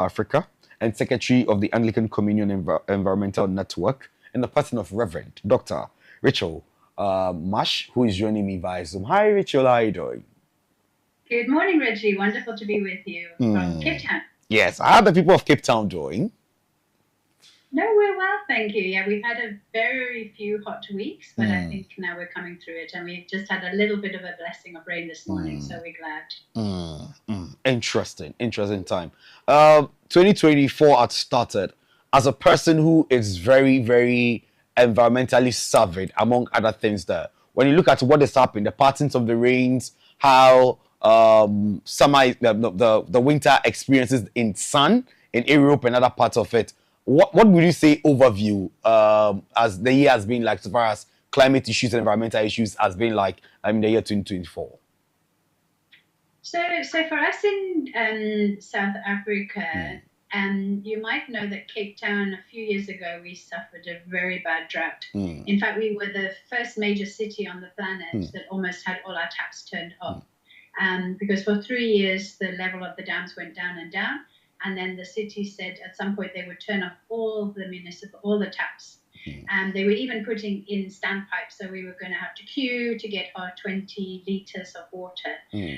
Africa and Secretary of the Anglican Communion Environmental Network, in the person of Reverend Dr. Rachel Mash, who is joining me via Zoom. Hi, Rachel. How are you doing? Good morning, Reggie. Wonderful to be with you from Cape Town. Yes, how are the people of Cape Town doing? No, we're well, thank you. Yeah, we've had a very few hot weeks, but I think now we're coming through it, and we've just had a little bit of a blessing of rain this morning, so we're glad. Interesting time. 2024 had started. As a person who is very, very environmentally savvy, among other things, there, when you look at what is happening, the patterns of the rains, how summer, the winter experiences in sun in Europe and other parts of it, what would you say overview as the year has been like, so far as climate issues and environmental issues has been like in the year 2024? So for us in South Africa, you might know that Cape Town, a few years ago, we suffered a very bad drought. In fact, we were the first major city on the planet that almost had all our taps turned off. Because for 3 years, the level of the dams went down and down. And then the city said at some point they would turn off all the taps. And they were even putting in standpipes, so we were going to have to queue to get our 20 liters of water.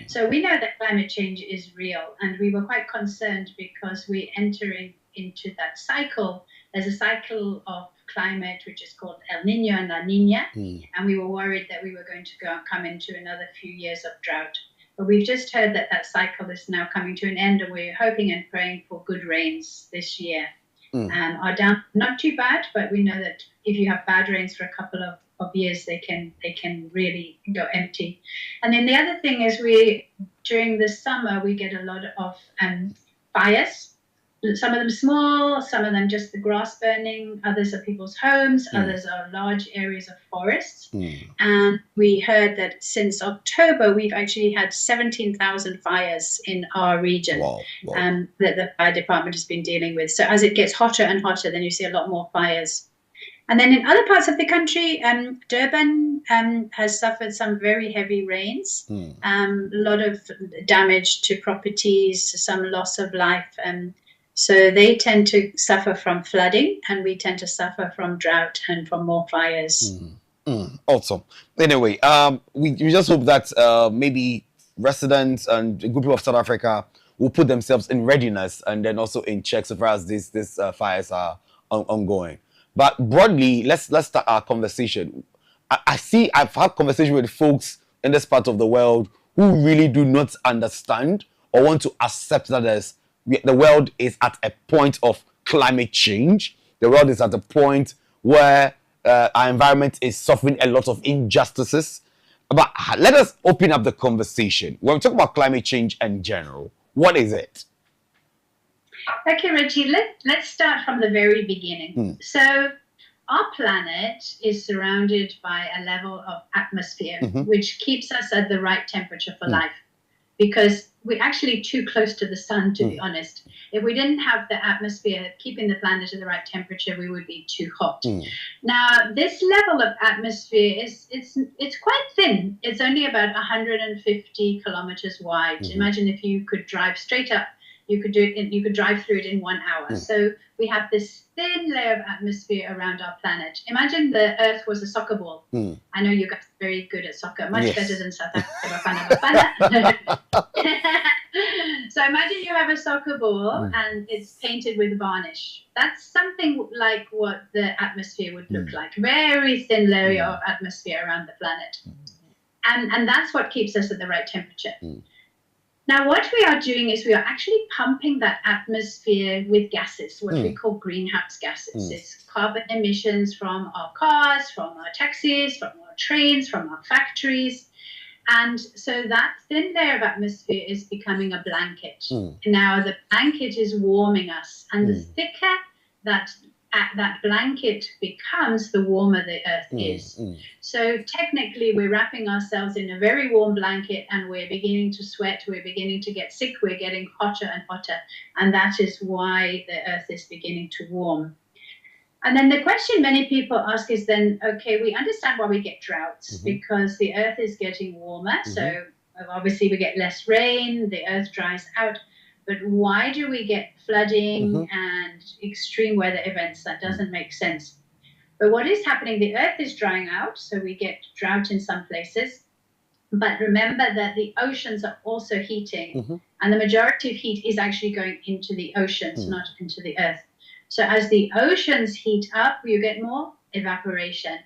So we know that climate change is real, and we were quite concerned because we're entering into that cycle. There's a cycle of climate which is called El Nino and La Nina, and we were worried that we were going to come into another few years of drought. But we've just heard that that cycle is now coming to an end, and we're hoping and praying for good rains this year. Our dams not too bad, but we know that if you have bad rains for a couple of years, they can really go empty. And then the other thing is during the summer we get a lot of fires. Some of them small, some of them just the grass burning, others are people's homes, others are large areas of forests. And we heard that since October, we've actually had 17,000 fires in our region. Wow. That the fire department has been dealing with. So as it gets hotter and hotter, then you see a lot more fires. And then in other parts of the country, Durban has suffered some very heavy rains, a lot of damage to properties, some loss of life. So they tend to suffer from flooding, and we tend to suffer from drought and from more fires. Awesome. Anyway, we just hope that maybe residents and a group of South Africa will put themselves in readiness and then also in check so far as these fires are ongoing. But broadly, let's start our conversation. I've had conversation with folks in this part of the world who really do not understand or want to accept that the world is at a point of climate change. The world is at a point where our environment is suffering a lot of injustices. But let us open up the conversation. When we talk about climate change in general, what is it? Okay, Reggie, let's start from the very beginning. So our planet is surrounded by a level of atmosphere which keeps us at the right temperature for life, because we're actually too close to the sun, to be honest. If we didn't have the atmosphere keeping the planet at the right temperature, we would be too hot. Now, this level of atmosphere it's quite thin. It's only about 150 kilometers wide. Imagine if you could drive straight up, you could drive through it in 1 hour. So we have this thin layer of atmosphere around our planet. Imagine the Earth was a soccer ball. I know you guys are very good at soccer, much better than South Africa. So imagine you have a soccer ball and it's painted with varnish. That's something like what the atmosphere would look like. Very thin layer of atmosphere around the planet. And that's what keeps us at the right temperature. Now, what we are doing is we are actually pumping that atmosphere with gases, what we call greenhouse gases. It's carbon emissions from our cars, from our taxis, from our trains, from our factories. And so that thin layer of atmosphere is becoming a blanket. Now, the blanket is warming us. And the thicker that blanket becomes, the warmer the Earth is. So technically, we're wrapping ourselves in a very warm blanket and we're beginning to sweat, we're beginning to get sick, we're getting hotter and hotter. And that is why the Earth is beginning to warm. And then the question many people ask is then, okay, we understand why we get droughts because the Earth is getting warmer. So obviously we get less rain, the Earth dries out. but why do we get flooding and extreme weather events? That doesn't make sense. But what is happening? The earth is drying out, so we get drought in some places. But remember that the oceans are also heating, and the majority of heat is actually going into the oceans, not into the earth. So as the oceans heat up, you get more evaporation.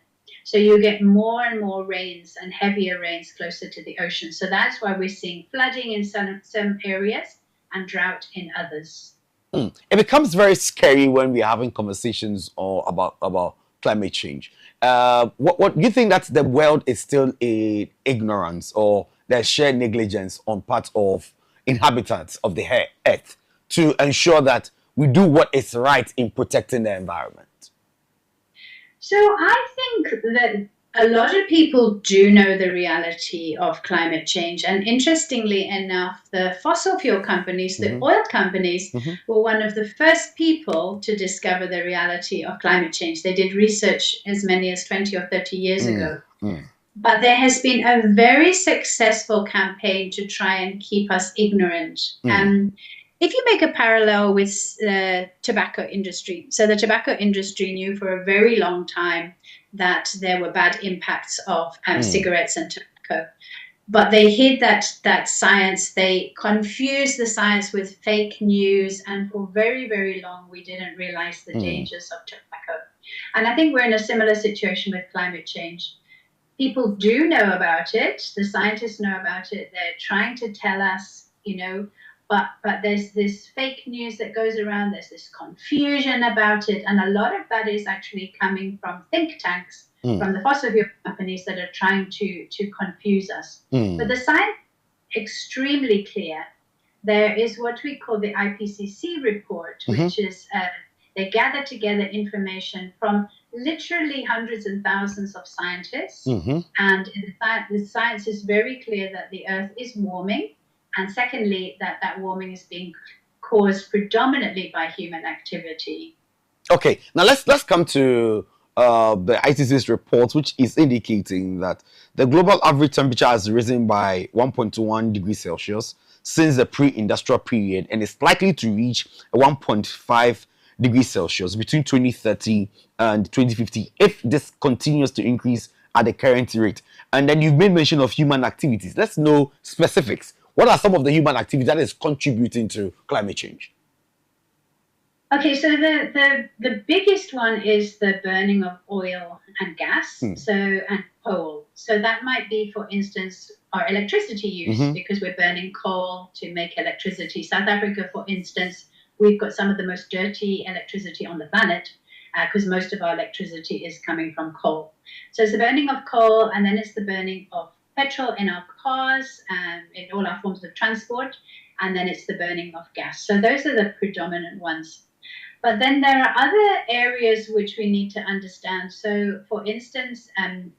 So you get more and more rains and heavier rains closer to the ocean. So that's why we're seeing flooding in some areas and drought in others. It becomes very scary when we're having conversations or about climate change. What do you think that the world is still in ignorance or there's shared negligence on part of inhabitants of the earth to ensure that we do what is right in protecting the environment? So I think that a lot of people do know the reality of climate change. And interestingly enough, the fossil fuel companies, the oil companies, were one of the first people to discover the reality of climate change. They did research as many as 20 or 30 years ago. But there has been a very successful campaign to try and keep us ignorant. If you make a parallel with the tobacco industry, so the tobacco industry knew for a very long time that there were bad impacts of cigarettes and tobacco, but they hid that science. They confused the science with fake news, and for very, very long we didn't realize the dangers of tobacco. And I think we're in a similar situation with climate change. People do know about it. The scientists know about it. They're trying to tell us, but there's this fake news that goes around. There's this confusion about it. And a lot of that is actually coming from think tanks, from the fossil fuel companies that are trying to confuse us. But the science is extremely clear. There is what we call the IPCC report, which is they gather together information from literally hundreds and thousands of scientists. And the science is very clear that the Earth is warming. And secondly, that warming is being caused predominantly by human activity. Okay, now let's come to the IPCC's report, which is indicating that the global average temperature has risen by 1.21 degrees Celsius since the pre-industrial period and is likely to reach 1.5 degrees Celsius between 2030 and 2050 if this continues to increase at the current rate. And then you've made mention of human activities. Let's know specifics. What are some of the human activities that is contributing to climate change? Okay, so the biggest one is the burning of oil and gas, and coal. So that might be, for instance, our electricity use, because we're burning coal to make electricity. South Africa, for instance, we've got some of the most dirty electricity on the planet because most of our electricity is coming from coal. So it's the burning of coal, and then it's the burning of petrol in our cars and in all our forms of transport, and then it's the burning of gas. So those are the predominant ones. But then there are other areas which we need to understand. So for instance,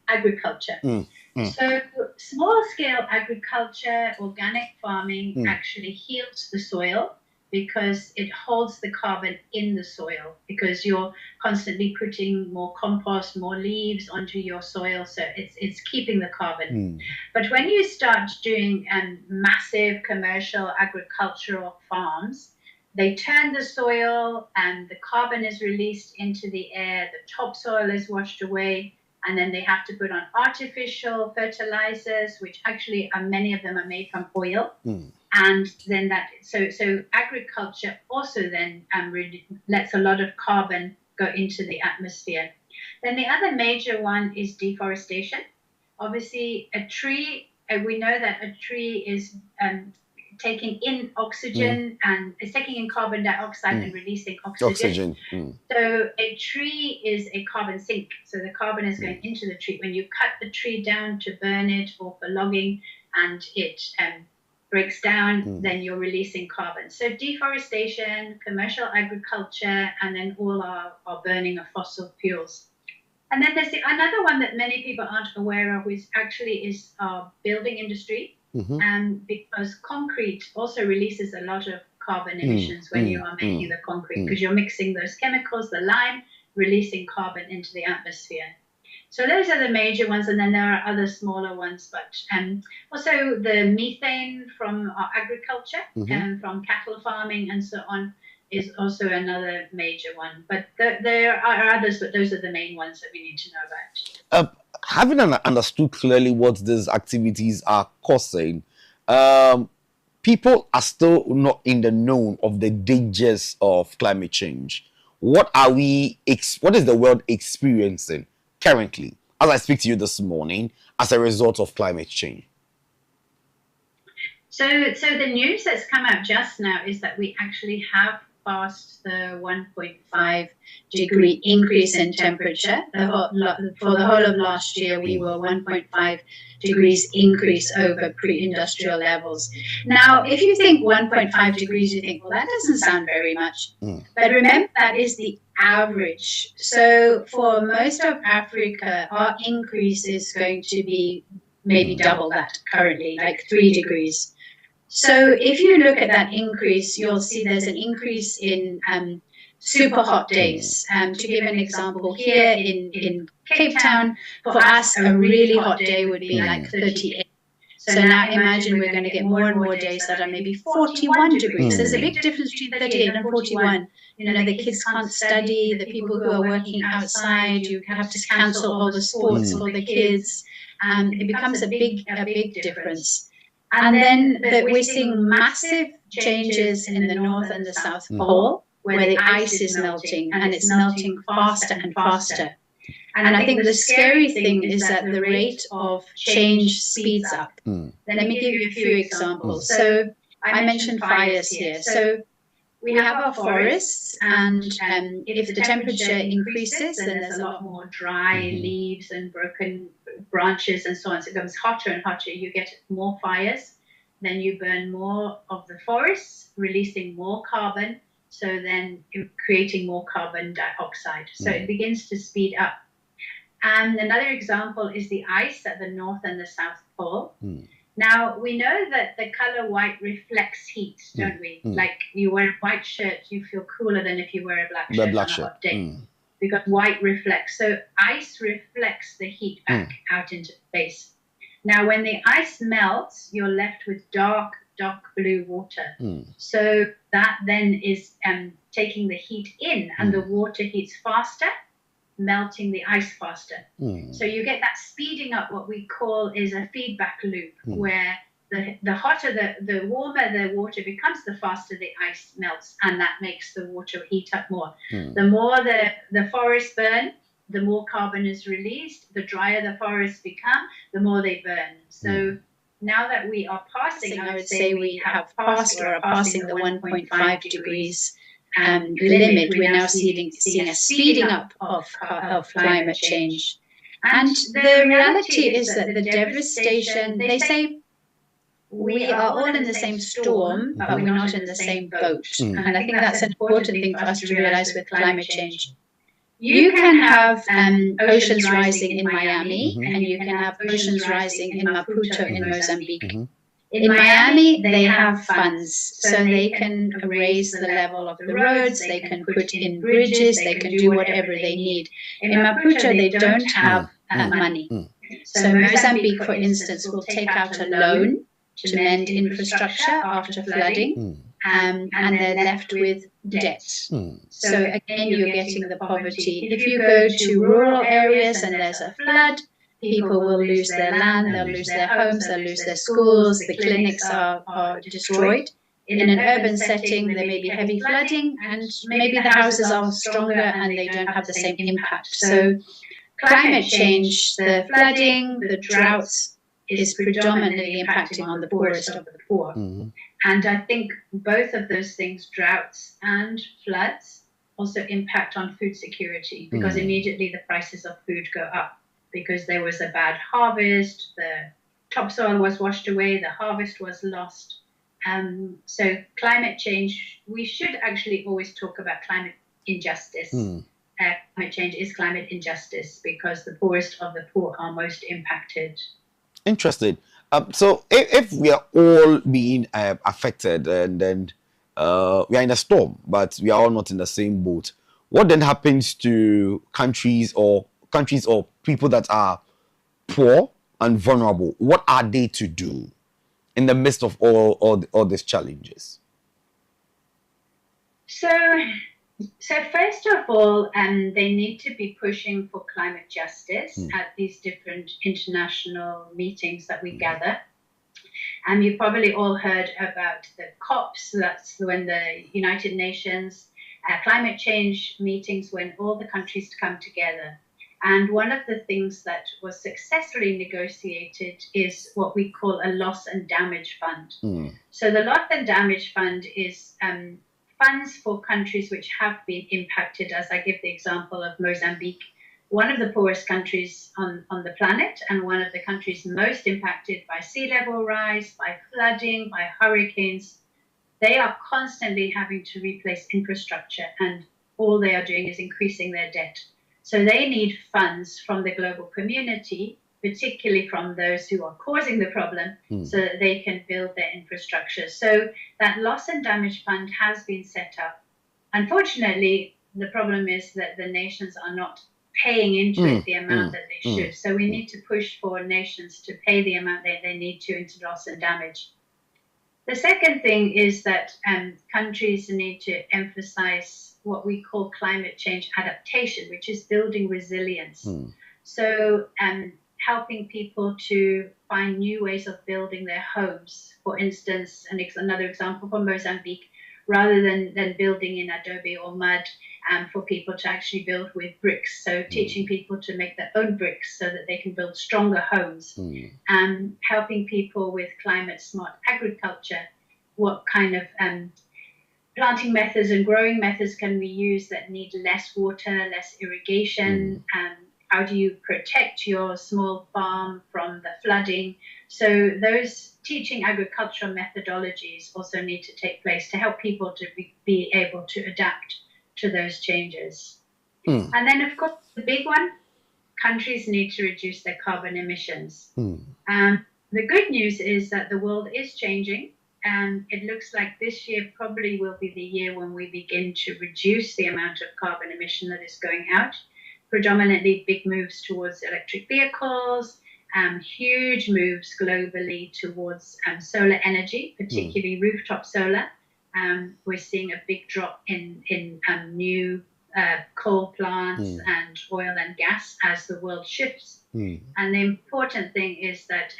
agriculture. So small-scale agriculture, organic farming actually heals the soil because it holds the carbon in the soil, because you're constantly putting more compost, more leaves onto your soil, so it's keeping the carbon. But when you start doing massive commercial agricultural farms, they turn the soil and the carbon is released into the air, the topsoil is washed away, and then they have to put on artificial fertilizers, which actually many of them are made from oil. And then so agriculture also then really lets a lot of carbon go into the atmosphere. Then the other major one is deforestation. Obviously, a tree, we know that a tree is taking in oxygen and is taking in carbon dioxide and releasing oxygen. So a tree is a carbon sink. So the carbon is going into the tree. When you cut the tree down to burn it or for logging and it breaks down, then you're releasing carbon. So deforestation, commercial agriculture, and then all our burning of fossil fuels. And then there's another one that many people aren't aware of, which actually is our building industry. Because concrete also releases a lot of carbon emissions when you are making the concrete, because you're mixing those chemicals, the lime, releasing carbon into the atmosphere. So those are the major ones, and then there are other smaller ones. But also the methane from our agriculture and from cattle farming and so on is also another major one. But there are others, but those are the main ones that we need to know about. Having understood clearly what these activities are causing, people are still not in the know of the dangers of climate change. What is the world experiencing currently, as I speak to you this morning, as a result of climate change? So the news that's come out just now is that we actually have passed the 1.5 degree increase in temperature. For the whole of last year, we were 1.5 degrees increase over pre-industrial levels. Now, if you think 1.5 degrees, you think, well, that doesn't sound very much. But remember, that is the average. So for most of Africa, our increase is going to be maybe double that currently, like 3 degrees. So if you look at that increase, you'll see there's an increase in super hot days. To give an example, here in Cape Town, for us, a really hot day would be like 38. So now imagine we're going to get more and more days that are maybe 41 degrees. There's a big difference between 38 and 41. You know, the kids can't study, the people who are working outside, you have to cancel all the sports for the kids. It becomes a big difference. And then we're seeing massive changes in the North and the South Pole, where the ice is melting, and it's melting faster and faster. And I think the scary thing is that the rate of change speeds up. Let me give you a few examples. So I mentioned fires here. So we have our forests, and if the temperature increases, then there's a lot more dry leaves and broken branches and so on. So it becomes hotter and hotter. You get more fires, then you burn more of the forests, releasing more carbon. So then you're creating more carbon dioxide. So it begins to speed up. And another example is the ice at the North and the South Pole. Now, we know that the color white reflects heat, don't we? Like you wear a white shirt, you feel cooler than if you wear a black shirt on a hot day. Because white reflects. So ice reflects the heat back out into space. Now, when the ice melts, you're left with dark blue water. So that then is taking the heat in, and the water heats faster, melting the ice faster. So you get that speeding up, what we call is a feedback loop, where the hotter, the warmer the water becomes, the faster the ice melts, and that makes the water heat up more. The more the forests burn, the more carbon is released. The drier the forests become, the more they burn. So now that we are passing, I would say we have passed or are passing the 1.5 degrees limit. We're now seeing a speeding up of climate change. And the reality is that the devastation, they say we are all in the same storm, but we're not in the same boat. And I think that's an important thing for us to realize with climate change. You can have oceans rising in Miami, and you can have oceans rising in Maputo in Mozambique. In Miami, they have funds, so they can raise the level of the roads, they can put in bridges, they can do whatever they need. In Maputo, they don't have money. So Mozambique, for instance, will take out a loan to mend infrastructure after flooding, and they're left with debt. So again, you're getting the poverty. If you go to rural areas and there's a flood, people will lose their land, they'll lose their homes, they'll lose their schools, the clinics are destroyed. In an urban setting, there may be heavy flooding, and maybe the houses are stronger and they don't have the same impact. So climate change, the flooding, the droughts, is predominantly impacting on the poorest of the poor. And I think both of those things, droughts and floods, also impact on food security, because immediately the prices of food go up because there was a bad harvest, the topsoil was washed away, the harvest was lost. So climate change, we should actually always talk about climate injustice. Climate change is climate injustice because the poorest of the poor are most impacted. Interesting. So if we are all being affected, and then we are in a storm, but we are all not in the same boat, what then happens to countries or countries or people that are poor and vulnerable, what are they to do in the midst of all these challenges? So first of all, they need to be pushing for climate justice at these different international meetings that we gather. And you've probably all heard about the COPs. That's when the United Nations climate change meetings, when all the countries come together. And one of the things that was successfully negotiated is what we call a loss and damage fund. So the loss and damage fund is funds for countries which have been impacted, as I give the example of Mozambique, one of the poorest countries on the planet, and one of the countries most impacted by sea level rise, by flooding, by hurricanes. They are constantly having to replace infrastructure, and all they are doing is increasing their debt. So they need funds from the global community, particularly from those who are causing the problem, so that they can build their infrastructure. So that loss and damage fund has been set up. Unfortunately, the problem is that the nations are not paying into it the amount that they should. So we need to push for nations to pay the amount that they need to into loss and damage. The second thing is that countries need to emphasize what we call climate change adaptation, which is building resilience. So helping people to find new ways of building their homes. For instance, another example from Mozambique, rather than building in adobe or mud, for people to actually build with bricks. So teaching people to make their own bricks so that they can build stronger homes. And helping people with climate smart agriculture. What kind of planting methods and growing methods can we use that need less water, less irrigation? How do you protect your small farm from the flooding? So those teaching agricultural methodologies also need to take place to help people to be able to adapt to those changes. And then, of course, the big one, countries need to reduce their carbon emissions. The good news is that the world is changing. And it looks like this year probably will be the year when we begin to reduce the amount of carbon emission that is going out. Predominantly big moves towards electric vehicles, huge moves globally towards solar energy, particularly rooftop solar. We're seeing a big drop in new coal plants and oil and gas as the world shifts. And the important thing is that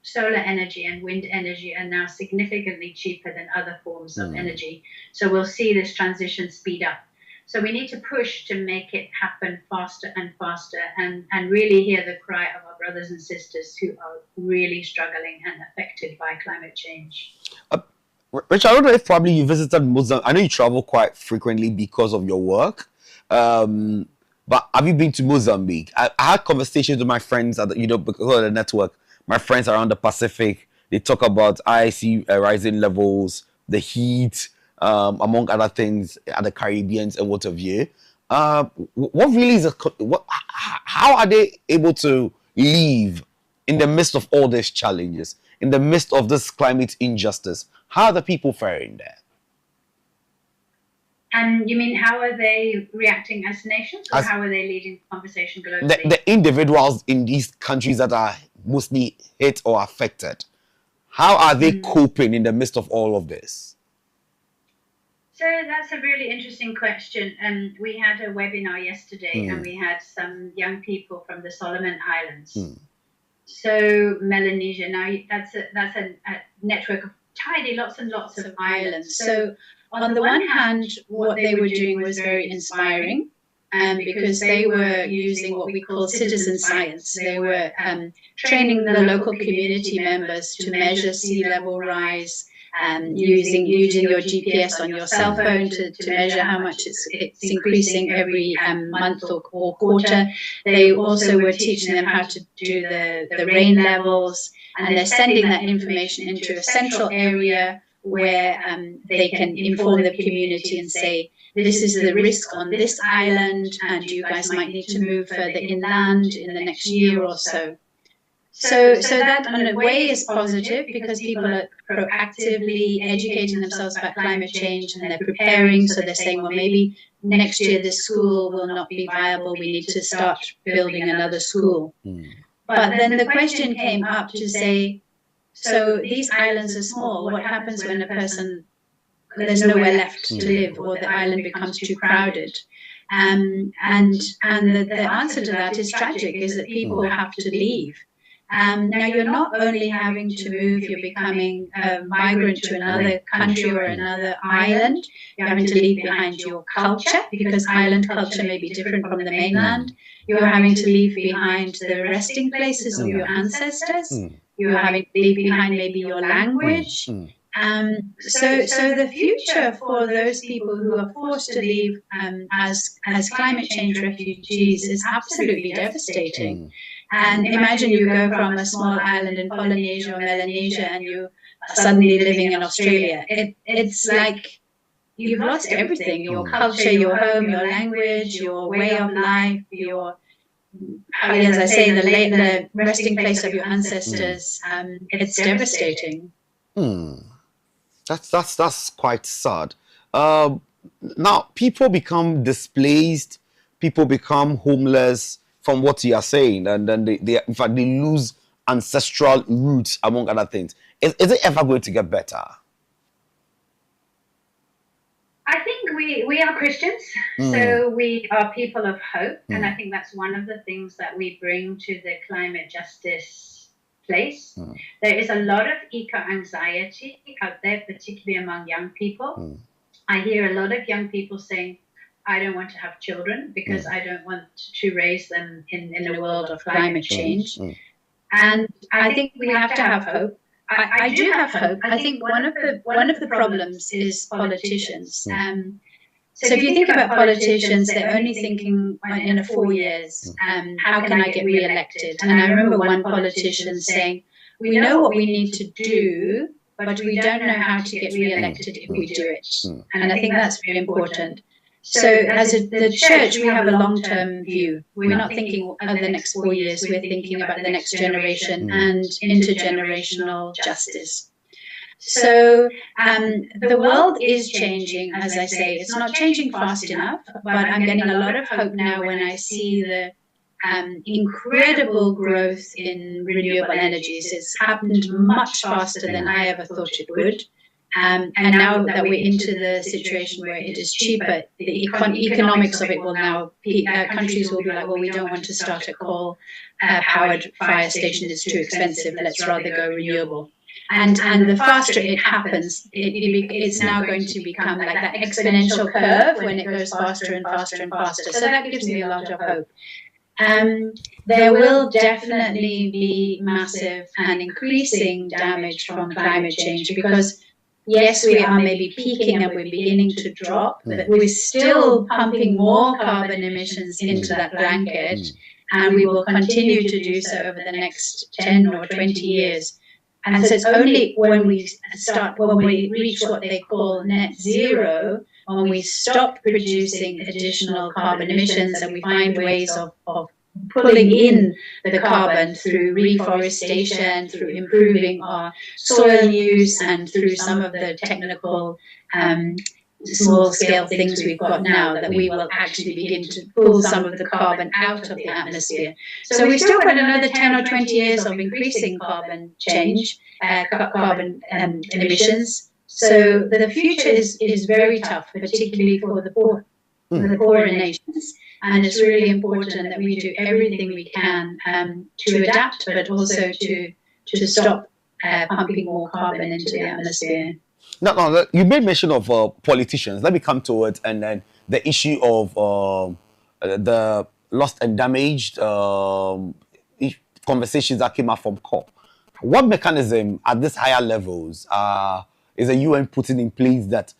solar energy and wind energy are now significantly cheaper than other forms of energy. So we'll see this transition speed up. So we need to push to make it happen faster and faster, and really hear the cry of our brothers and sisters who are really struggling and affected by climate change. Rich, I don't know if probably you visited Mozambique. I know you travel quite frequently because of your work. But have you been to Mozambique? I had conversations with my friends at because of the network. My friends around the Pacific, they talk about IC rising levels, the heat, among other things, at the Caribbean and what have you. What really is how are they able to live in the midst of all these challenges, in the midst of this climate injustice? How are the people faring there? And you mean, how are they reacting as nations, or how are they leading the conversation globally? The individuals in these countries that are mostly hit or affected, how are they coping in the midst of all of this? So that's a really interesting question. We had a webinar yesterday, and we had some young people from the Solomon Islands. So Melanesia, now that's a network of tiny, lots and lots of islands. So on the one hand, what they were doing was very inspiring, because they were using what we call citizen science. They were training the local community members to measure sea level rise, using your GPS on your cell phone to measure how much it's increasing every month or quarter. They also were teaching them how to do the rain levels, and they're sending that information into a central area where they can inform the community and say, this is the risk on this island, and you guys might need to move further inland in the next year or so. So that, in a way, is positive, because people proactively educating themselves about climate change, and they're preparing. So they're saying, well, maybe next year this school will not be viable. We need to start building another school. But then the question came up to say, so these islands are small. What happens when there's nowhere left to live, or the island becomes too crowded? And the answer to that is tragic, is that people have to leave. Now, you're not only having to move, you're becoming a migrant to another country or another island. You're having to leave behind your culture, because island culture may be different from the mainland. You're having to leave behind the resting places of your ancestors. You're having to leave behind maybe your language. So the future for those people who are forced to leave as climate change refugees is absolutely devastating. And imagine you go from a small island in Polynesia or Melanesia and you are suddenly living in Australia. It's like you've lost everything: your culture, your home, your language, your way of life, as I say, the resting place of your ancestors. It's devastating. That's quite sad. Now, people become displaced, people become homeless from what you are saying, and then they in fact they lose ancestral roots, among other things. Is it ever going to get better? I think we are Christians, so we are people of hope, and I think that's one of the things that we bring to the climate justice place. There is a lot of eco-anxiety out there, particularly among young people. I hear a lot of young people saying, I don't want to have children because I don't want to raise them in a world of climate change. And I think we have to have hope. I do have hope. I think one of the problems is politicians. So if you think about politicians, they're only thinking in 4 years, how can I get re-elected? And I remember one politician saying, we know what we need to do, but we don't know how to get re-elected if we do it. And I think that's very important. So as the church, we have a long-term view. We're not thinking of the next 4 years. We're thinking about the next generation and intergenerational justice. So the world is changing, as I say. It's not changing fast enough, but I'm getting a lot of hope now when I see the incredible growth in renewable energies. It's happened much faster than I ever thought it would. And now that we're into the situation where it is cheaper, the economics of it will now, countries will be like, well, we don't want to start a coal-powered fire station. It's too expensive. Let's rather go renewable. And the faster it happens, it's now going to become like that exponential curve when it goes faster and faster and faster. So that gives me a lot of hope. There will definitely be massive and increasing damage from climate change because, yes, we are maybe peaking and we're beginning to drop, but we're still pumping more carbon emissions into that blanket, and we will continue to do so over the next 10 or 20 years. And so it's only when we reach what they call net zero, when we stop producing additional carbon emissions and we find ways of pulling in the carbon through reforestation, through improving our soil use, and through some of the technical small-scale things we've got now, that we will actually begin to pull some of the carbon out of the atmosphere. So we've still got another 10 or 20 years of increasing carbon change, carbon emissions. So the future is very tough, particularly for the poorer nations. And it's really important that we do everything we can to adapt, but also to stop pumping more carbon into the atmosphere. Now, you made mention of politicians. Let me come to it, and then the issue of the lost and damaged conversations that came out from COP. What mechanism at these higher levels is the UN putting in place that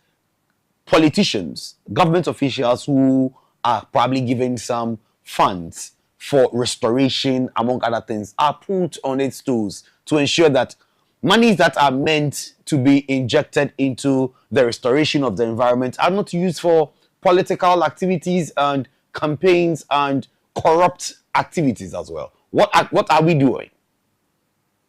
politicians, government officials who are probably given some funds for restoration, among other things, are put on its toes to ensure that monies that are meant to be injected into the restoration of the environment are not used for political activities and campaigns and corrupt activities as well? What are we doing?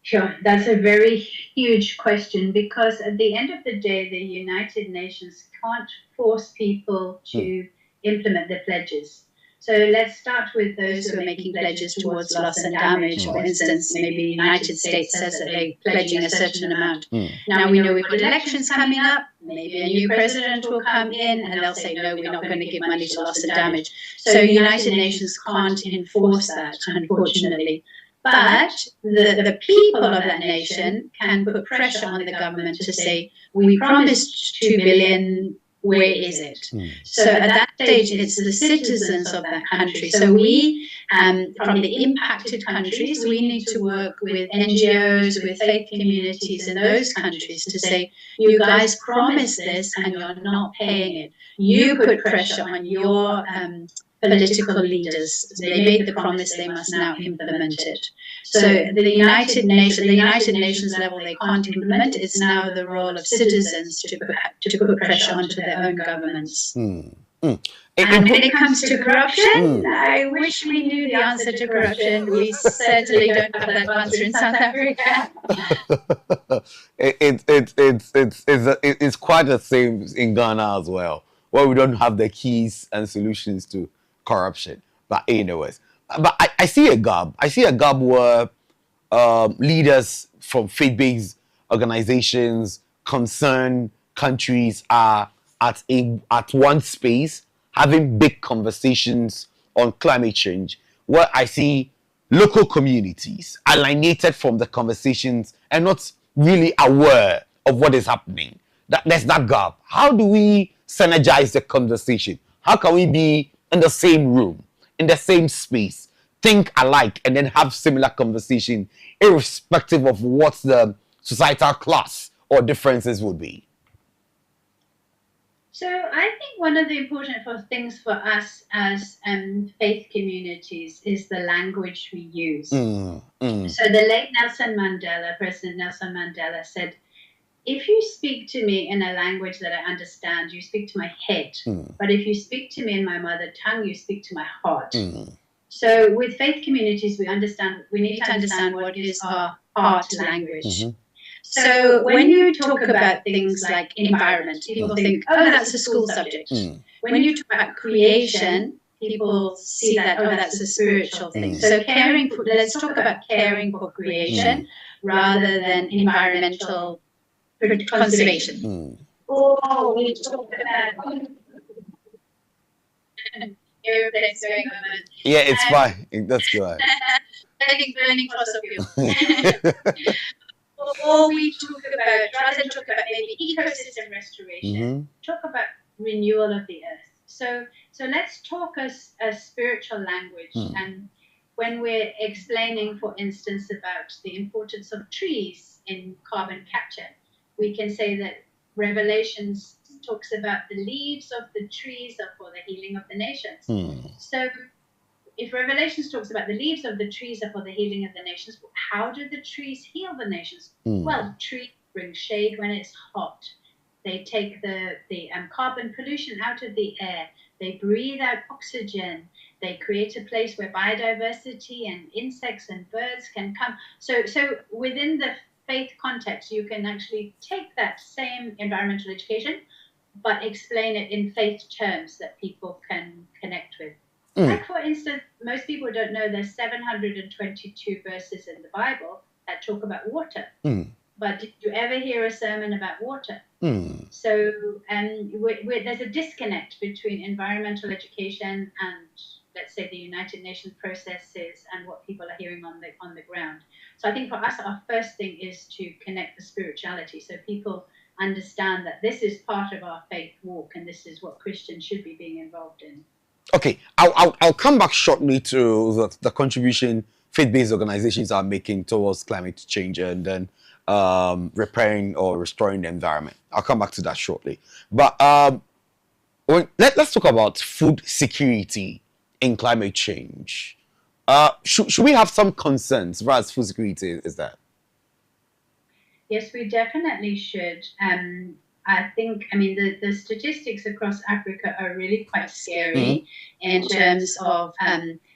Sure, that's a very huge question, because at the end of the day, the United Nations can't force people to implement the pledges. So let's start with those who are making pledges towards loss and damage. For instance, maybe the United States says that they're pledging a certain amount. Now we know we've got elections coming up. Maybe a new president will come in and they'll say, no, we're not going to give money to loss and damage. So the United Nations can't enforce that, unfortunately. But the people of that nation can put pressure on the government to say, we promised 2 billion, where is it? So at that stage, it's the citizens of that country. So we, from the impacted countries, we need to work with NGOs, with faith communities in those countries to say, you guys promised this and you're not paying it. You put pressure on your political leaders. They made the promise, they must now implement it. So the United Nations level, they can't implement. It's now the role of citizens to put pressure onto their own governments. And when it comes to corruption, I wish we knew the answer to corruption. We certainly don't have that answer in South Africa. It's quite the same in Ghana as well, where we don't have the keys and solutions to corruption. But anyways, but I see a gap. I see a gap where leaders from faith-based organizations, concerned countries are at one space having big conversations on climate change, where I see local communities alienated from the conversations and not really aware of what is happening. There's that gap. How do we synergize the conversation? How can we be in the same room, in the same space, think alike, and then have similar conversation, irrespective of what the societal class or differences would be? So I think one of the important things for us as faith communities is the language we use. So the late President Nelson Mandela said, if you speak to me in a language that I understand, you speak to my head. But if you speak to me in my mother tongue, you speak to my heart. So with faith communities, we need to understand what is our heart language. So when you talk about things like environment, people think, oh, that's a school subject. When you talk about creation, people see that, oh, that's a spiritual thing. So let's talk about caring for creation rather than environmental conservation. Oh, we talk about airplanes going over. Yeah, it's fine. That's good. Burning fossil fuels. Or we talk about, rather than talk about maybe ecosystem restoration, talk about renewal of the earth. So let's talk a spiritual language. And when we're explaining, for instance, about the importance of trees in carbon capture, we can say that Revelations talks about the leaves of the trees are for the healing of the nations. So if Revelations talks about the leaves of the trees are for the healing of the nations, how do the trees heal the nations? Well, trees bring shade when it's hot. They take the carbon pollution out of the air. They breathe out oxygen. They create a place where biodiversity and insects and birds can come. So within the faith context, you can actually take that same environmental education, but explain it in faith terms that people can connect with. Like, for instance, most people don't know there's 722 verses in the Bible that talk about water. But did you ever hear a sermon about water? So there's a disconnect between environmental education and, let's say, the United Nations processes and what people are hearing on the ground. So I think for us, our first thing is to connect the spirituality, so people understand that this is part of our faith walk and this is what Christians should be being involved in. Okay, I'll come back shortly to the contribution faith-based organizations are making towards climate change and then repairing or restoring the environment. I'll come back to that shortly. But let's talk about food security in climate change. Should we have some concerns as far as food security is that? Yes, we definitely should. I think, the statistics across Africa are really quite scary in terms of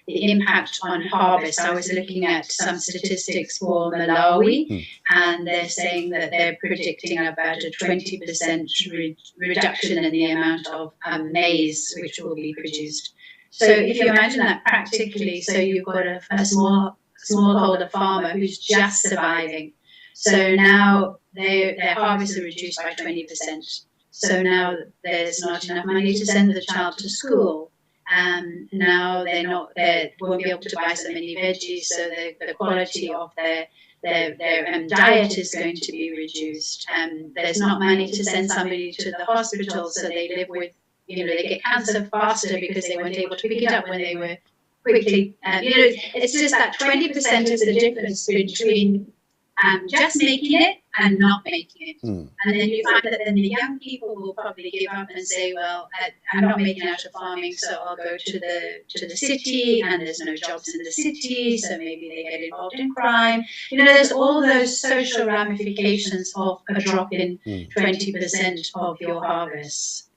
the the impact on harvest. I was looking at some statistics for Malawi, and they're saying that they're predicting about a 20% reduction in the amount of maize which will be produced. So if you imagine that practically, so you've got a smallholder farmer who's just surviving. So now their harvests are reduced by 20%. So now there's not enough money to send the child to school. And now they won't be able to buy so many veggies, so the quality of their diet is going to be reduced. There's not money to send somebody to the hospital, so they live with, they get cancer faster because they weren't able to pick it up when they were quickly. It's just that 20% is the difference between just making it and not making it. And then you find that then the young people will probably give up and say, well, I'm not making out of farming, so I'll go to the city, and there's no jobs in the city, so maybe they get involved in crime. There's all those social ramifications of a drop in 20% of your harvests.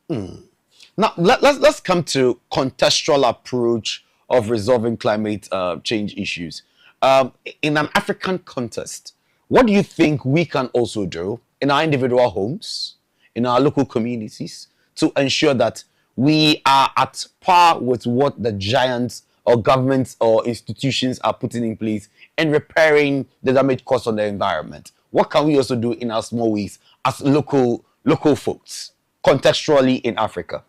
Now, let's come to contextual approach of resolving climate change issues. In an African context, what do you think we can also do in our individual homes, in our local communities, to ensure that we are at par with what the giants or governments or institutions are putting in place in repairing the damage caused on the environment? What can we also do in our small ways as local folks, contextually in Africa?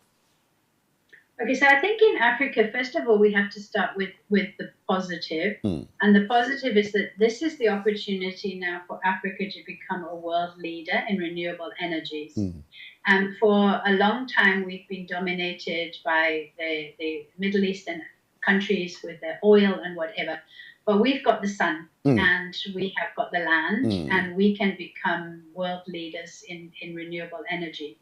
Okay, so I think in Africa, first of all, we have to start with the positive. And the positive is that this is the opportunity now for Africa to become a world leader in renewable energies. And for a long time, we've been dominated by the Middle Eastern countries with their oil and whatever. But we've got the sun and we have got the land, and we can become world leaders in renewable energy.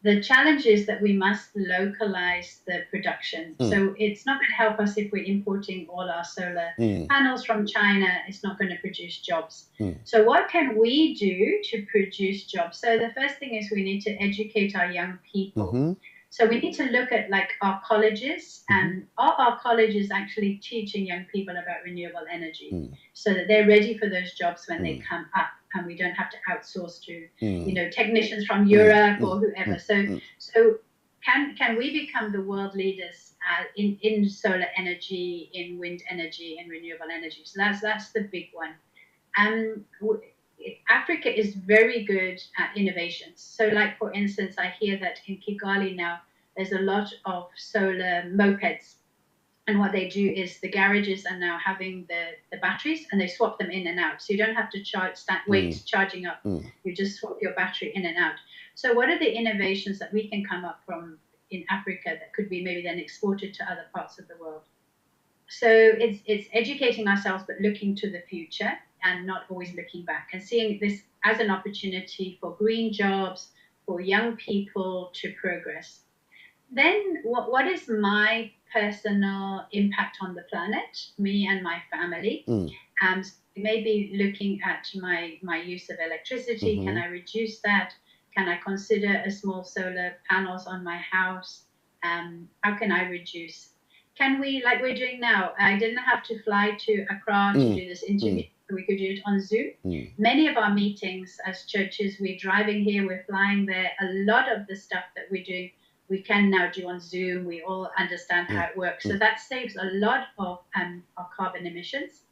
The challenge is that we must localize the production. So it's not going to help us if we're importing all our solar panels from China. It's not going to produce jobs. So what can we do to produce jobs? So the first thing is we need to educate our young people. So we need to look at our colleges, and are our colleges actually teaching young people about renewable energy so that they're ready for those jobs when they come up, and we don't have to outsource to technicians from Europe or whoever. So can we become the world leaders in solar energy, in wind energy, in renewable energy? So that's the big one. Africa is very good at innovations. So for instance, I hear that in Kigali now, there's a lot of solar mopeds. And what they do is the garages are now having the batteries, and they swap them in and out. So you don't have to wait charging up. You just swap your battery in and out. So what are the innovations that we can come up from in Africa that could be maybe then exported to other parts of the world? So it's educating ourselves, but looking to the future and not always looking back, and seeing this as an opportunity for green jobs, for young people to progress. Then what is my personal impact on the planet, me and my family? Maybe looking at my use of electricity. Can I reduce that? Can I consider a small solar panels on my house? How can I reduce? Can we, like we're doing now, I didn't have to fly to Accra to do this interview. We could do it on Zoom. Many of our meetings as churches, we're driving here, we're flying there. A lot of the stuff that we're doing, we can now do on Zoom. We all understand how it works. So that saves a lot of our carbon emissions.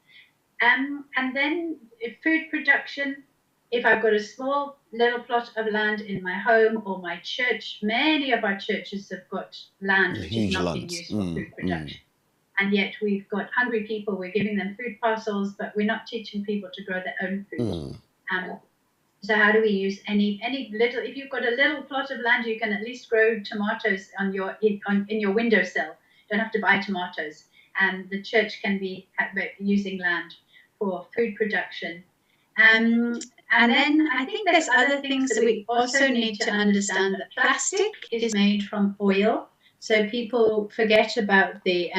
And then food production, if I've got a small little plot of land in my home or my church, many of our churches have got land which is not being used for food production. And yet we've got hungry people, we're giving them food parcels, but we're not teaching people to grow their own food. So how do we use any little, if you've got a little plot of land, you can at least grow tomatoes in your windowsill. Don't have to buy tomatoes. And the church can be using land for food production. And then I think there's other things that we also need to understand, that plastic is made from oil. So people forget about the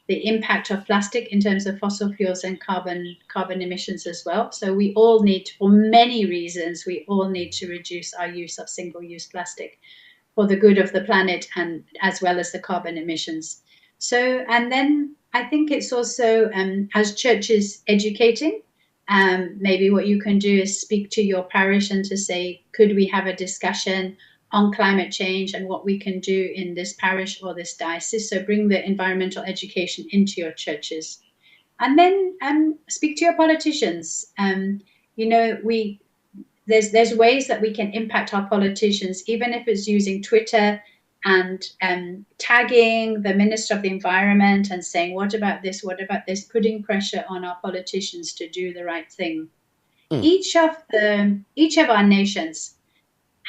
impact of plastic in terms of fossil fuels and carbon emissions as well. So we all need, for many reasons, we all need to reduce our use of single-use plastic for the good of the planet and as well as the carbon emissions. So, and then I think it's also as churches educating. Maybe what you can do is speak to your parish and to say, could we have a discussion on climate change and what we can do in this parish or this diocese? So bring the environmental education into your churches. And then speak to your politicians. There's ways that we can impact our politicians, even if it's using Twitter and tagging the Minister of the Environment and saying, what about this, putting pressure on our politicians to do the right thing. Each of our nations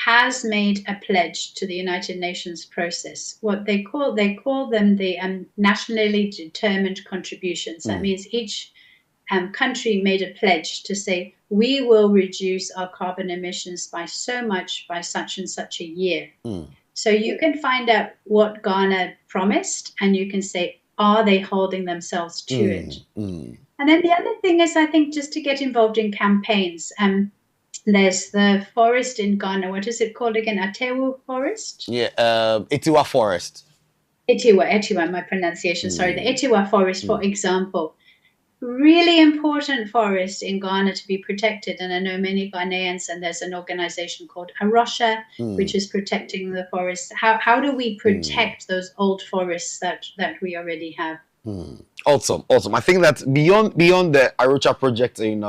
has made a pledge to the United Nations process. What they call them the nationally determined contributions. That means each country made a pledge to say, we will reduce our carbon emissions by so much by such and such a year. So you can find out what Ghana promised, and you can say, are they holding themselves to it? And then the other thing is, I think, just to get involved in campaigns. There's the forest in Ghana. What is it called again? Atewu Forest? Yeah, Etiwa Forest. Etiwa, my pronunciation, sorry. The Etiwa Forest, for example. Really important forest in Ghana to be protected. And I know many Ghanaians, and there's an organization called Arosha, which is protecting the forests. How do we protect those old forests that we already have? Awesome. I think that beyond the Arosha project in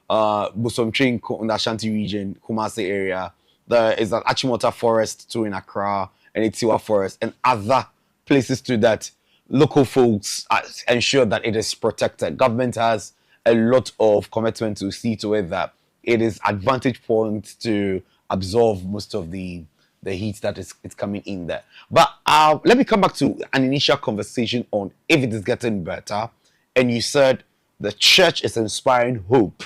Bosomtwi in the Ashanti region, Kumasi area, there is an Achimota forest too in Accra, and Etiwa Forest, and other places too that local folks ensure that it is protected. Government has a lot of commitment to see to it that it is advantage point to absorb most of the heat that is coming in there. But let me come back to an initial conversation on if it is getting better. And you said the church is inspiring hope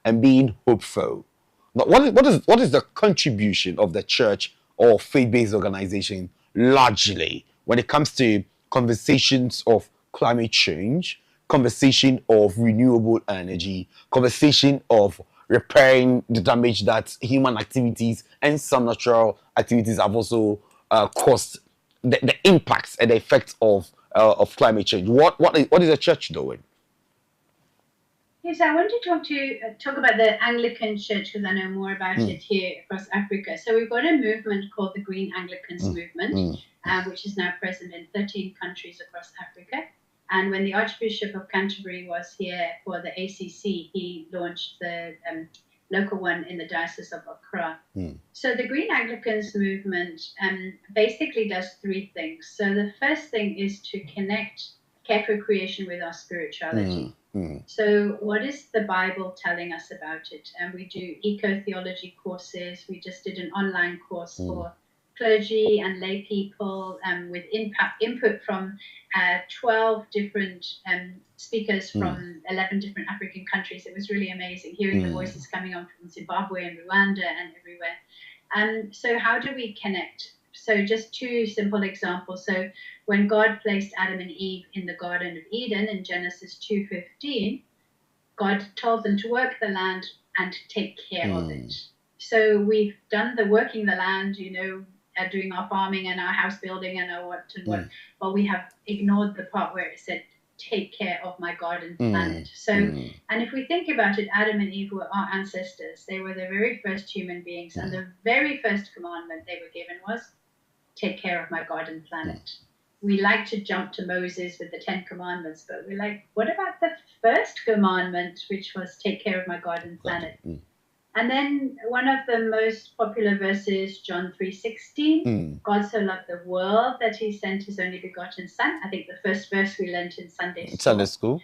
and being hopeful. Now, what is the contribution of the church or faith-based organization largely when it comes to conversations of climate change, conversation of renewable energy, conversation of repairing the damage that human activities and some natural activities have also caused, the impacts and the effects of climate change? What is the church doing? Yes, I want to talk about the Anglican Church because I know more about it here across Africa. So we've got a movement called the Green Anglicans Movement, which is now present in 13 countries across Africa. And when the Archbishop of Canterbury was here for the ACC, he launched the local one in the Diocese of Accra. So the Green Anglicans Movement basically does three things. So the first thing is to connect care for creation with our spirituality. So what is the Bible telling us about it? And we do eco-theology courses. We just did an online course for clergy and lay people with input from 12 different speakers from 11 different African countries. It was really amazing hearing the voices coming on from Zimbabwe and Rwanda and everywhere. So how do we connect? So just two simple examples. So when God placed Adam and Eve in the Garden of Eden in Genesis 2:15, God told them to work the land and take care of it. So we've done the working the land, doing our farming and our house building and our what and what, but we have ignored the part where it said, take care of my garden planet. So, and if we think about it, Adam and Eve were our ancestors. They were the very first human beings, and the very first commandment they were given was, take care of my garden planet. We like to jump to Moses with the 10 commandments, but we're like, what about the first commandment, which was take care of my garden planet? And then one of the most popular verses, John 3:16, God so loved the world that he sent his only begotten son. I think the first verse we learned in Sunday school.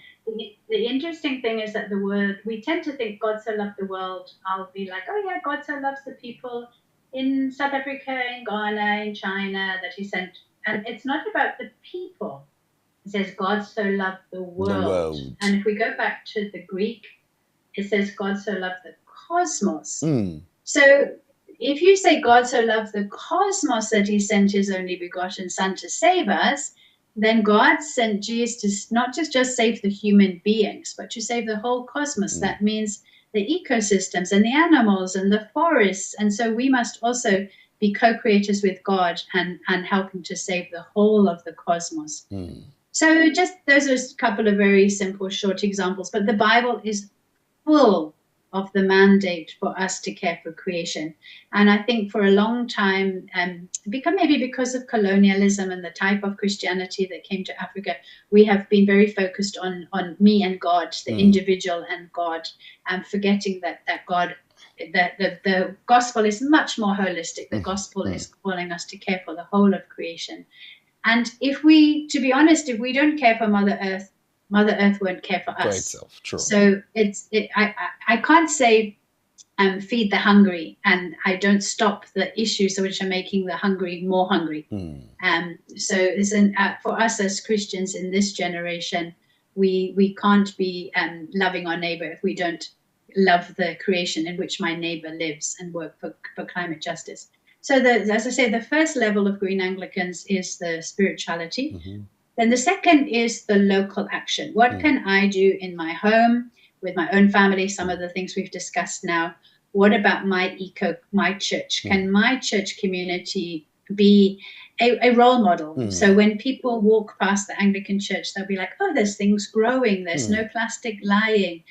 The interesting thing is that the word, we tend to think God so loved the world. I'll be like, oh yeah, God so loves the people in South Africa, in Ghana, in China that he sent. And it's not about the people. It says God so loved the world. And if we go back to the Greek, it says God so loved the cosmos. So if you say God so loved the cosmos that he sent his only begotten son to save us, then God sent Jesus to not just save the human beings, but to save the whole cosmos. That means the ecosystems and the animals and the forests. And so we must also be co-creators with God and help him to save the whole of the cosmos. So just those are a couple of very simple, short examples. But the Bible is full of the mandate for us to care for creation. And I think for a long time, because of colonialism and the type of Christianity that came to Africa, we have been very focused on me and God, the individual and God, and forgetting that God, the gospel is much more holistic. The gospel is calling us to care for the whole of creation. And to be honest, if we don't care for Mother Earth won't care for us. For itself, true. So I can't say feed the hungry, and I don't stop the issues which are making the hungry more hungry. So for us as Christians in this generation, we can't be loving our neighbor if we don't love the creation in which my neighbor lives and work for climate justice. So as I say, the first level of Green Anglicans is the spirituality. Then the second is the local action. What can I do in my home, with my own family? Some of the things we've discussed now. What about my church? Can my church community be a role model? So when people walk past the Anglican church, they'll be like, oh, there's things growing. There's no plastic lying.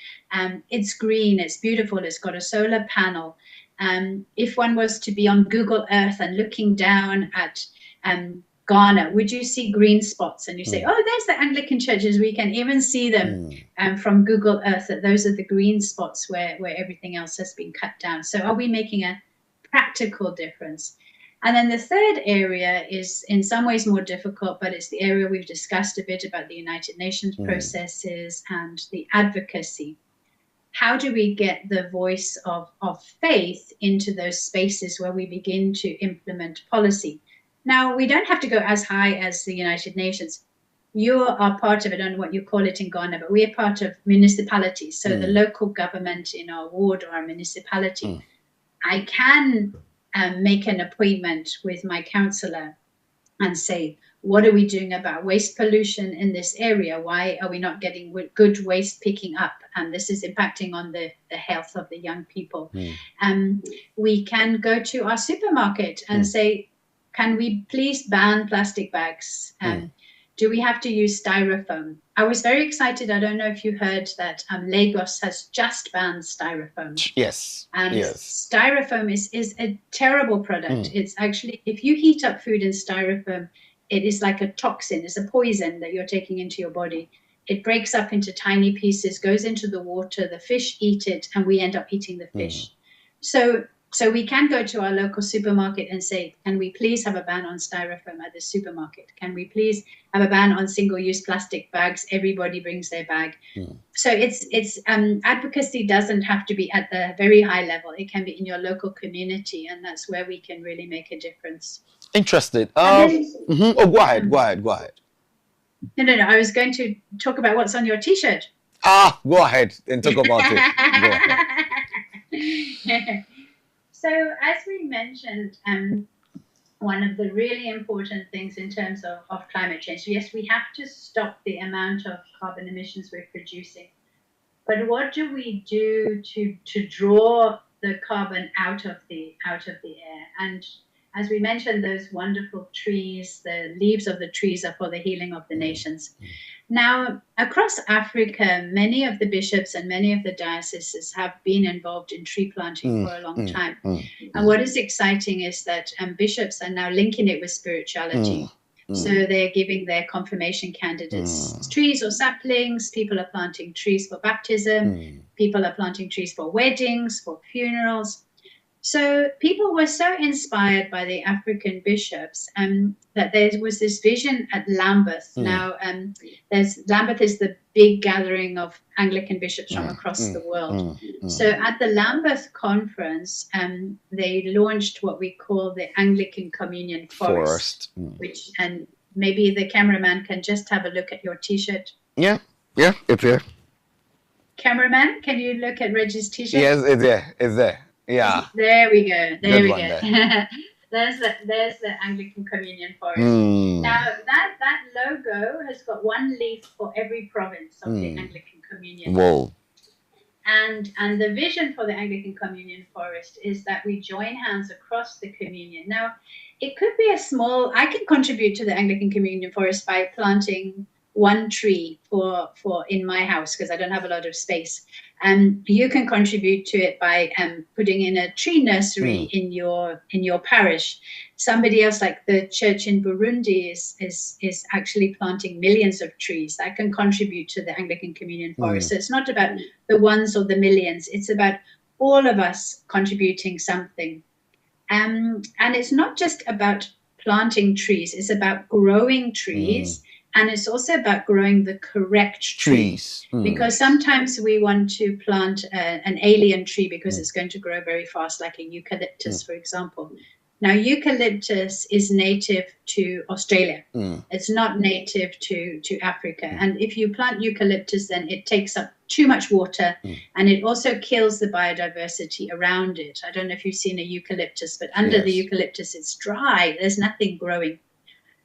It's green. It's beautiful. It's got a solar panel. If one was to be on Google Earth and looking down at Ghana, would you see green spots? And you say, oh, there's the Anglican churches. We can even see them from Google Earth, that those are the green spots where everything else has been cut down. So are we making a practical difference? And then the third area is in some ways more difficult, but it's the area we've discussed a bit about the United Nations processes and the advocacy. How do we get the voice of faith into those spaces where we begin to implement policy? Now, we don't have to go as high as the United Nations. You are part of it, I don't know what you call it in Ghana, but we are part of municipalities. So the local government in our ward or our municipality, I can make an appointment with my councillor and say, what are we doing about waste pollution in this area? Why are we not getting good waste picking up? And this is impacting on the health of the young people. We can go to our supermarket and say, can we please ban plastic bags? Do we have to use styrofoam? I was very excited. I don't know if you heard that Lagos has just banned styrofoam. Yes. And styrofoam is a terrible product. It's actually, if you heat up food in styrofoam, it is like a toxin. It's a poison that you're taking into your body. It breaks up into tiny pieces, goes into the water, the fish eat it, and we end up eating the fish. So we can go to our local supermarket and say, can we please have a ban on styrofoam at the supermarket? Can we please have a ban on single-use plastic bags? Everybody brings their bag. So it's advocacy doesn't have to be at the very high level. It can be in your local community, and that's where we can really make a difference. Interesting. Oh, go ahead. No. I was going to talk about what's on your T-shirt. Go ahead and talk about it. Go ahead. So as we mentioned, one of the really important things in terms of climate change, yes, we have to stop the amount of carbon emissions we're producing. But what do we do to draw the carbon out of the air? And as we mentioned, those wonderful trees, the leaves of the trees are for the healing of the nations. Now, across Africa, many of the bishops and many of the dioceses have been involved in tree planting for a long time. And what is exciting is that bishops are now linking it with spirituality. So they're giving their confirmation candidates trees or saplings. People are planting trees for baptism. People are planting trees for weddings, for funerals. So people were so inspired by the African bishops that there was this vision at Lambeth. Now, Lambeth is the big gathering of Anglican bishops from across the world. So at the Lambeth conference, they launched what we call the Anglican Communion Forest. Which, and maybe the cameraman can just have a look at your T-shirt. Yeah, it's there. Cameraman, can you look at Reggie's T-shirt? Yes, it's there. Yeah. There we go. There we go. There. there's the Anglican Communion Forest. Now that logo has got one leaf for every province of the Anglican Communion. Whoa. And the vision for the Anglican Communion Forest is that we join hands across the communion. Now, it could be I can contribute to the Anglican Communion Forest by planting one tree for in my house, because I don't have a lot of space, you can contribute to it by putting in a tree nursery in your parish. Somebody else, like the church in Burundi, is actually planting millions of trees that can contribute to the Anglican Communion Forest. So it's not about the ones or the millions, it's about all of us contributing something. And it's not just about planting trees, it's about growing trees. And it's also about growing the correct trees. Because sometimes we want to plant an alien tree because it's going to grow very fast, like a eucalyptus, for example. Now, eucalyptus is native to Australia. It's not native to Africa. And if you plant eucalyptus, then it takes up too much water, and it also kills the biodiversity around it. I don't know if you've seen a eucalyptus, but under the eucalyptus, it's dry. There's nothing growing.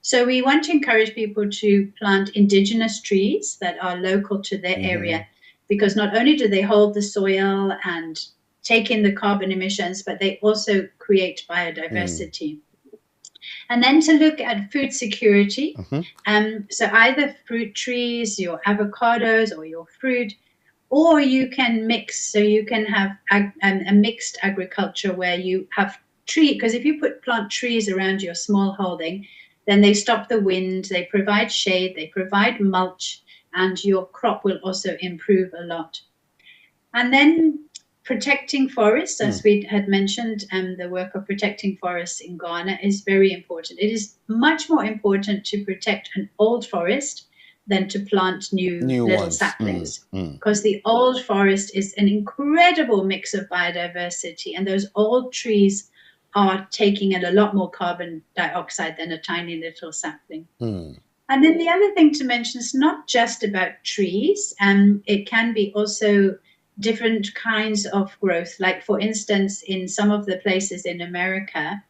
So we want to encourage people to plant indigenous trees that are local to their area, because not only do they hold the soil and take in the carbon emissions, but they also create biodiversity. And then to look at food security. So either fruit trees, your avocados or your fruit, or you can mix. So you can have a mixed agriculture where you have tree, because if you plant trees around your small holding, then they stop the wind, they provide shade, they provide mulch, and your crop will also improve a lot. And then protecting forests, as we had mentioned, the work of protecting forests in Ghana is very important. It is much more important to protect an old forest than to plant new little ones. Saplings, because the old forest is an incredible mix of biodiversity, and those old trees are taking in a lot more carbon dioxide than a tiny little sapling. And then the other thing to mention is not just about trees, it can be also different kinds of growth. Like, for instance, in some of the places in America,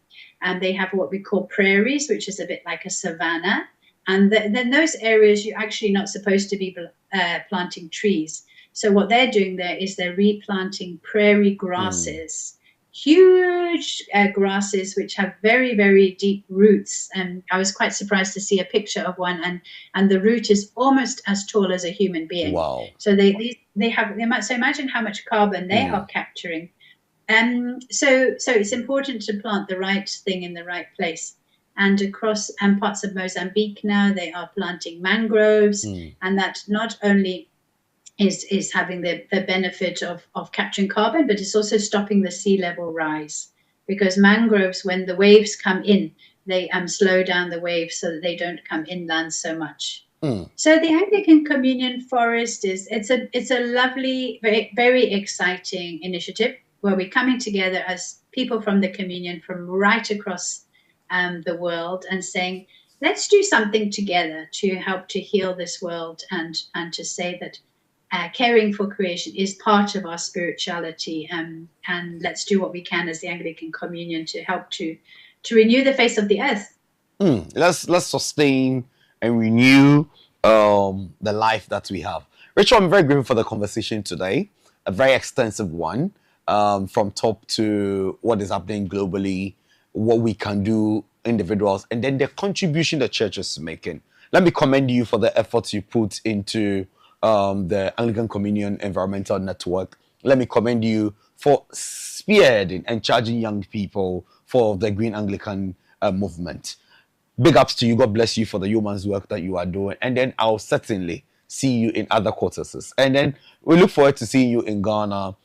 they have what we call prairies, which is a bit like a savanna. And then those areas, you're actually not supposed to be planting trees. So what they're doing there is they're replanting prairie grasses. Huge grasses which have very, very deep roots, and I was quite surprised to see a picture of one, and the root is almost as tall as a human being. Wow! So they might, so imagine how much carbon they are capturing. So it's important to plant the right thing in the right place. And across parts of Mozambique now, they are planting mangroves, and that not only is having the benefit of capturing carbon, but it's also stopping the sea level rise, because mangroves, when the waves come in, they slow down the waves so that they don't come inland so much. So the Anglican Communion Forest it's a lovely, very, very exciting initiative where we're coming together as people from the communion from right across the world and saying, let's do something together to help to heal this world, and to say that caring for creation is part of our spirituality, and let's do what we can as the Anglican Communion to help to renew the face of the earth. Let's sustain and renew the life that we have. Rachel, I'm very grateful for the conversation today, a very extensive one, from top to what is happening globally, what we can do individuals, and then the contribution the church is making. Let me commend you for the efforts you put into the Anglican Communion Environmental Network. Let me commend you for spearheading and charging young people for the Green Anglican movement. Big ups to you. God bless you for the yeoman's work that you are doing. And then I'll certainly see you in other quarters. And then we look forward to seeing you in Ghana,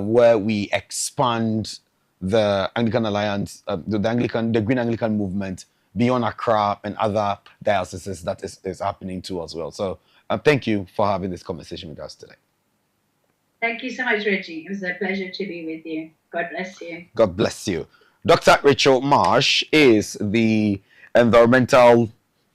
where we expand the Anglican Alliance, the Green Anglican movement beyond Accra and other dioceses that is happening too as well. So thank you for having this conversation with us today. Thank you so much, Reggie. It was a pleasure to be with you. God bless you. God bless you. Dr. Rachel Marsh is the environmental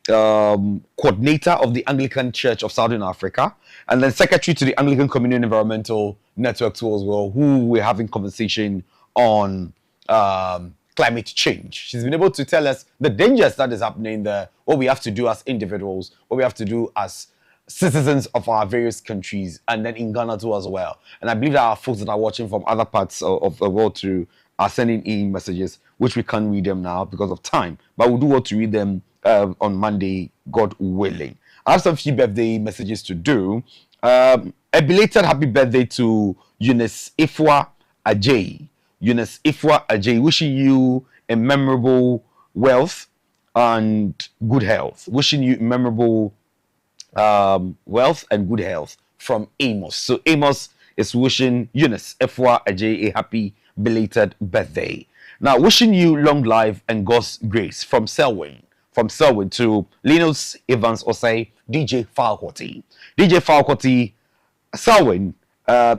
coordinator of the Anglican Church of Southern Africa, and then secretary to the Anglican Communion Environmental Network too as well, who we're having conversation on climate change. She's been able to tell us the dangers that is happening there, what we have to do as individuals, what we have to do as citizens of our various countries, and then in Ghana too as well. And I believe that our folks that are watching from other parts of the world too are sending in messages, which we can't read them now because of time, but we'll do what to read them on Monday, God willing. I have some few birthday messages to do. A belated happy birthday to Eunice Ifwa Ajay. Eunice Ifwa Ajay, wishing you a memorable wealth and good health. Wishing you memorable wealth and good health from Amos. So Amos is wishing Eunice Ifwa Ajay a happy belated birthday. Now, wishing you long life and God's grace from Selwyn. From Selwyn to Linus Evans Osei, DJ Falcotti. DJ Falcotti, Selwyn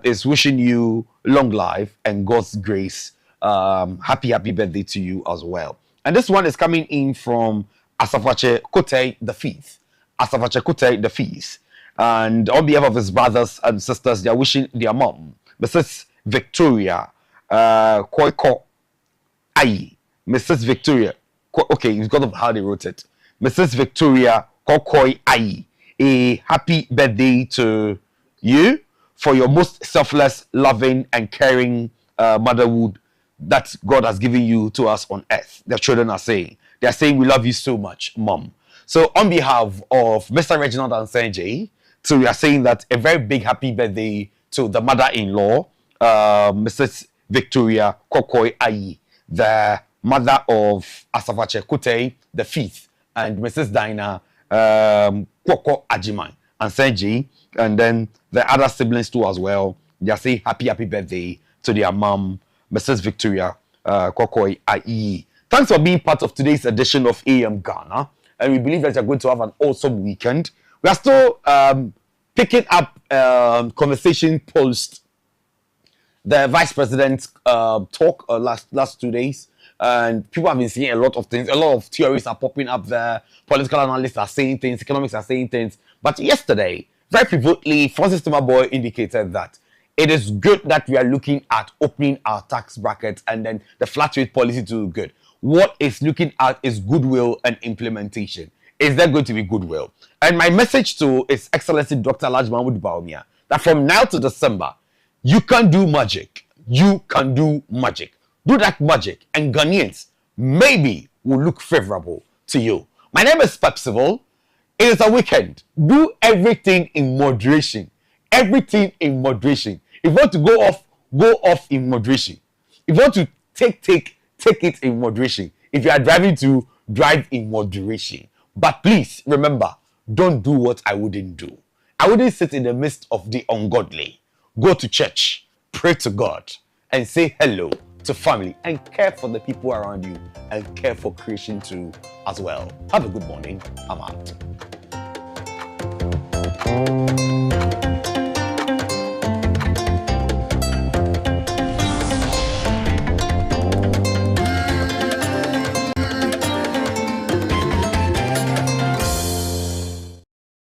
is wishing you long life and God's grace. Happy birthday to you as well. And this one is coming in from Asafache Kote the Fifth. Asafache Kote the Fifth. And on behalf of his brothers and sisters, they are wishing their mom, Mrs. Victoria Koiko Ayi. Mrs. Victoria. Okay, you've got how they wrote it. Mrs. Victoria Kokoi Ayi. A happy birthday to you for your most selfless, loving, and caring motherhood that God has given you to us on earth. Their children are saying. They are saying, we love you so much, Mom. So on behalf of Mr. Reginald and Sanjay, so we are saying that a very big happy birthday to the mother-in-law, Mrs. Victoria Kokoi Ayi, the mother of Asafache Kute the Fifth, and Mrs. Dinah Kwoko Ajiman and Sanjay, and then the other siblings too as well. They are saying happy birthday to their mom, Mrs. Victoria Kokoi Ayi. Thanks for being part of today's edition of AM Ghana, and we believe that you're going to have an awesome weekend. We are still picking up conversation post the vice president's talk last 2 days, and people have been seeing a lot of things. A lot of theories are popping up there. Political analysts are saying things. Economics are saying things. But yesterday, very pivotally, Francis Timaboy indicated that it is good that we are looking at opening our tax brackets and then the flat rate policy to do good. What it's looking at is goodwill and implementation. Is there going to be goodwill? And my message to His Excellency Dr. Alhaji Mahmoud Bawumia, that from now to December, you can do magic. You can do magic. Do that magic, and Ghanaians maybe will look favorable to you. My name is Pepsival. It is a weekend. Do everything in moderation. Everything in moderation. If you want to go off in moderation. If you want to take it in moderation. If you are driving, to drive in moderation. But please remember, don't do what I wouldn't do. I wouldn't sit in the midst of the ungodly. Go to church, pray to God, and say hello to family, and care for the people around you, and care for creation too as well. Have a good morning. I'm out.